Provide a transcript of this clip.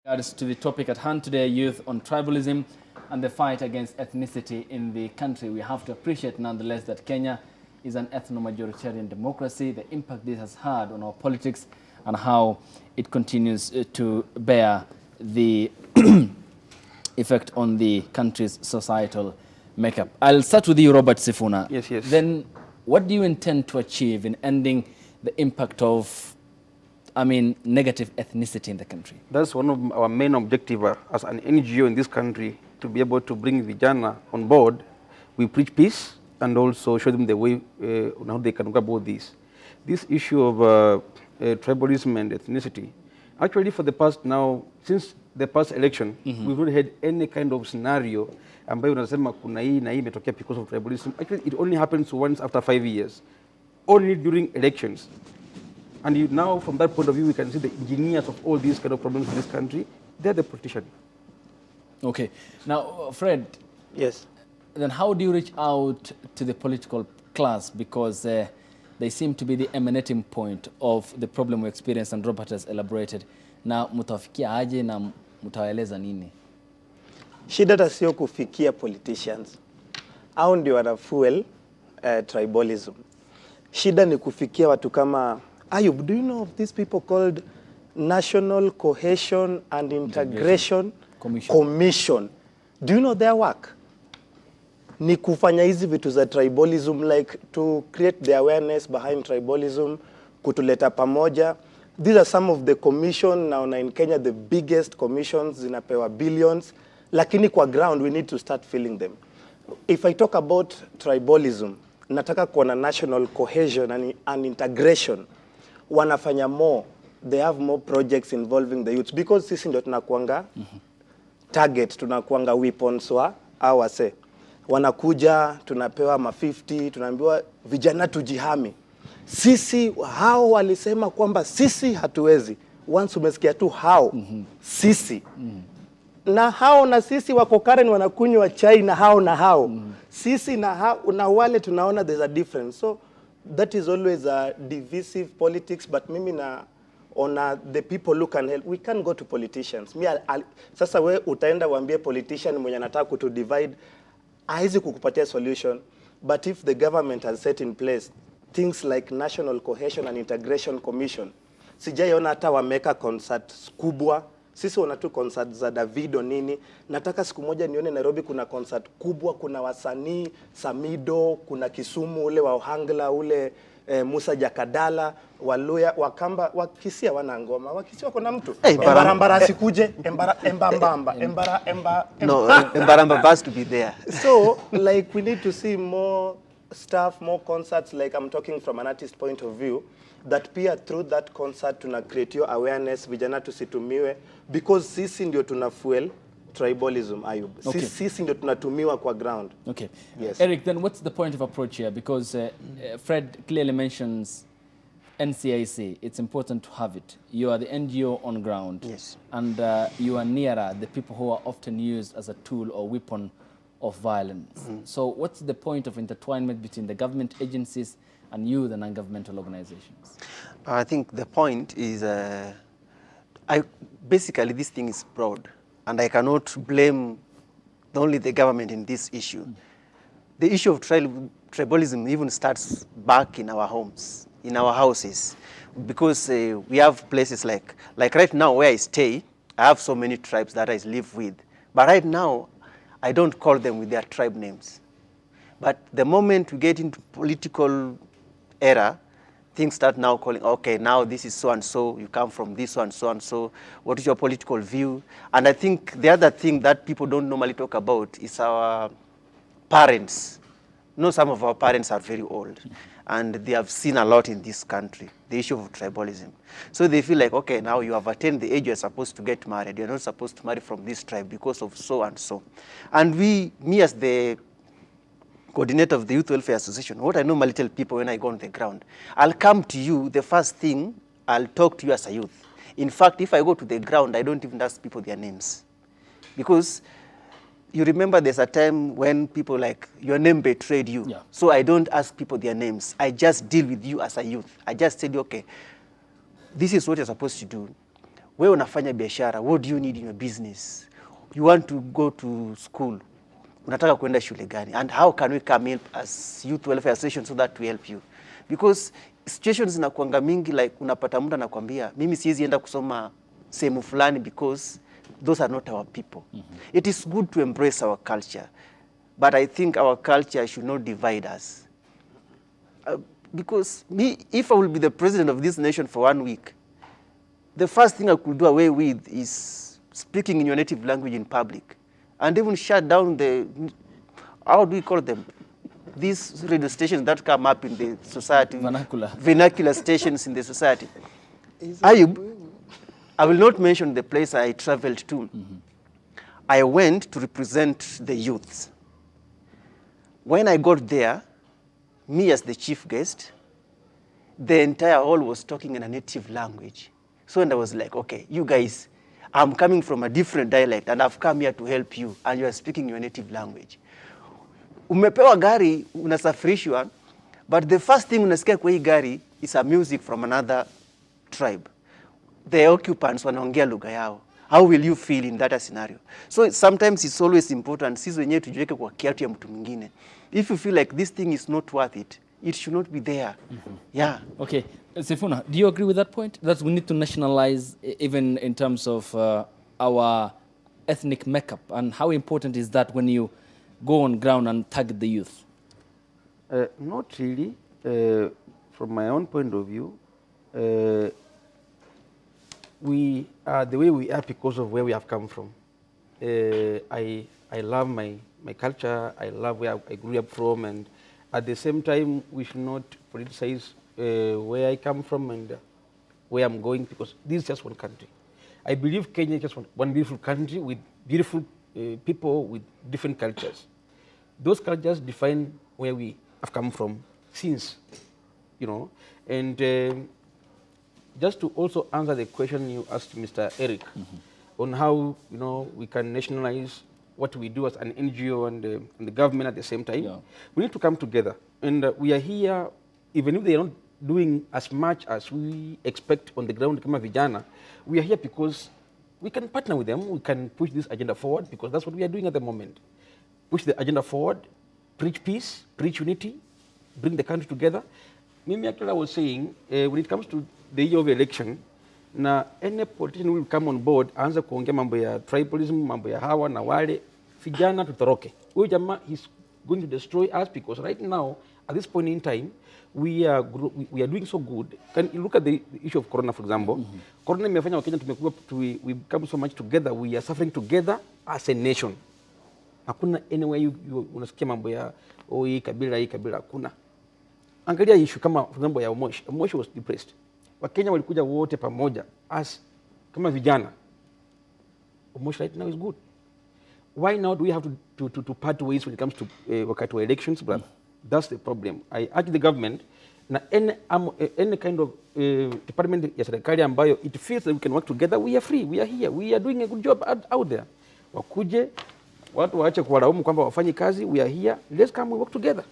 Regards to the topic at hand today, youth on tribalism and the fight against ethnicity in the country. We have to appreciate nonetheless that Kenya is an ethno-majoritarian democracy, the impact this has had on our politics and how it continues to bear the effect on the country's societal makeup. I'll start with you, Robert Sifuna. Yes. Then what do you intend to achieve in ending the impact of negative ethnicity in the country? That's one of our main objectives as an NGO in this country, to be able to bring Vijana on board. We preach peace and also show them the way on how they can go about this. This issue of tribalism and ethnicity, actually for the past now, since the past election, we've not had any kind of scenario ambayo unasema kuna hii na hii imetokea because of tribalism. Actually, it only happens once after 5 years, only during elections. And now, from that point of view, we can see the engineers of all these kind of problems in this country, they're the politicians. Okay. Now, Fred. Yes. Then how do you reach out to the political class? Because they seem to be the emanating point of the problem we experience, and Robert has elaborated. Na mutafikia aje na mutaeleza nini? Shida sio kufikia politicians. Hao ndio wana fuel tribalism. Shida ni kufikia watu kama Ayub. Do you know of these people called National Cohesion and Integration Commission? Do you know their work? Ni kufanya hizi vitu za tribalism, like to create the awareness behind tribalism, kutuleta pamoja. These are some of the commission now in Kenya, the biggest commissions, zinapewa billions, lakini kwa ground we need to start filling them. If I talk about tribalism, nataka kuona national cohesion and integration. Wanafanya more, they have more projects involving the youth, because sisi ndio tunakuanga target, tunakuanga weapons wa awase. Wanakuja, tunapewa ma50, tunaambiwa vijana tujihami. Sisi hao walisema kwamba sisi hatuwezi. Once umesikia tu hao, sisi. Na hao na sisi wako Karen wanakunywa chai na hao. Sisi na hao na wale tunaona there's a difference. So that is always a divisive politics, but mimi na ona the people who can help. We can't go to politicians. Sasa we utaenda waambie politician mwenye anataka kutu divide, haizi kukupatia solution. But if the government has set in place things like National Cohesion and Integration Commission, sijaiona hata wameka concert kubwa. Sisi wana tu concert za Davido nini. Nataka siku moja nione Nairobi kuna concert kubwa, kuna wasanii Samido, kuna Kisumu ule wa Ohangla, ule Musa Jakadala, Waluya, Wakamba, Wakisia wana ngoma. Wakisia wako na mtu. Embarambara sikuje, embambamba. No, Embaramba has to be there. So, like, we need to see more stuff, more concerts, like I'm talking from an artist point of view, that pia through that concert tuna create your awareness, vijana tusitumiwe, because sisi ndio tuna fuel tribalism, Ayub. Okay. Sisi ndio tunatumiwa kwa ground. Okay. Yes. Eric, then what's the point of approach here? Because Fred clearly mentions NCIC. It's important to have it. You are the NGO on ground. Yes. And you are nearer the people who are often used as a tool or weapon of violence. So what's the point of intertwinement between the government agencies and you, the non-governmental organizations? I think the point is, basically this thing is broad, and I cannot blame only the government in this issue. The issue of tribalism even starts back in our homes, in our houses, because we have places like right now where I stay, I have so many tribes that I live with, but right now, I don't call them with their tribe names. But the moment we get into political era, things start now calling, okay, now this is so-and-so, you come from this one, so-and-so, what is your political view? And I think the other thing that people don't normally talk about is our parents. You know, some of our parents are very old, and they have seen a lot in this country, the issue of tribalism. So they feel like, okay, now you have attained the age you're supposed to get married. You're not supposed to marry from this tribe because of so-and-so. And me as the coordinator of the Youth Welfare Association, what I normally tell people when I go on the ground, I'll come to you, the first thing, I'll talk to you as a youth. In fact, if I go to the ground, I don't even ask people their names. Because you remember there's a time when people like, your name betrayed you. Yeah. So I don't ask people their names. I just deal with you as a youth. I just tell you, okay, this is what you're supposed to do. wewe unafanya biashara, what do you need in your business? You want to go to school, unataka kwenda shule gani? And how can we come in as youth welfare association so that we help you? Because situations zinakuanga mingi, like unapata mtu anakuambia mimi siwezi enda kusoma sehemu fulani because those are not our people. It is good to embrace our culture, but I think our culture should not divide us. Because me, if I will be the president of this nation for 1 week, the first thing I could do away with is speaking in your native language in public, and even shut down the, how do we call them? These radio stations that come up in the society. Vernacular stations in the society. Ayub, I will not mention the place I traveled to. I went to represent the youths. When I got there, me as the chief guest, the entire hall was talking in a native language. So and I was like, okay, you guys, I'm coming from a different dialect and I've come here to help you and you are speaking your native language. Umepewa gari, unasafirishwa, but the first thing unasikia kwa hii gari is a music from another tribe. The occupants wanaongea lugha yao. How will you feel in that scenario? So sometimes it's always important, sisi wenyewe tujiweke kwa kiatu ya mtu mwingine. If you feel like this thing is not worth it, it should not be there. Yeah. Okay, Sifuna, do you agree with that point? That we need to nationalize even in terms of our ethnic makeup, and how important is that when you go on ground and target the youth? Not really. From my own point of view, we are the way we are because of where we have come from. I love my culture, I love where I grew up from, and at the same time, we should not politicize where I come from and where I'm going, because this is just one country. I believe Kenya is just one beautiful country with beautiful people with different cultures. Those cultures define where we have come from since, you know. And just to also answer the question you asked Mr. Eric on how, you know, we can nationalize what we do as an NGO and the government at the same time, we need to come together. And we are here, even if they are not doing as much as we expect on the ground, kama vijana, we are here because we can partner with them, we can push this agenda forward, because that's what we are doing at the moment. Push the agenda forward, preach peace, preach unity, bring the country together. Mimi actually I was saying, when it comes to the year of election, na any politician will come on board, aanze kuongea mambo ya tribalism, mambo ya hawa na wale, vijana tutoroke. Huyu jamaa, he's going to destroy us, because right now, at this point in time, we are doing so good. Can you look at the issue of Corona, for example? Corona imefanya Wakenya we come so much together, we are suffering together as a nation. Hakuna anywhere you unasikia mambo ya hii kabila, hakuna. Angalia issue kama for example ya Omosh. Omosh was depressed. Wakenya walikuja wote pamoja as kama vijana. Omosh right now is good. Why now do we have to part ways when it comes to wakati wa elections, brother? That's the problem. I urge the government na any kind of department ya serikali ambayo it feels that we can work together, we are free, we are here, we are doing a good job out there. Wakuje, watu waache kuwalaumu kwamba wafanyi kazi, we are here, let's come, we work together.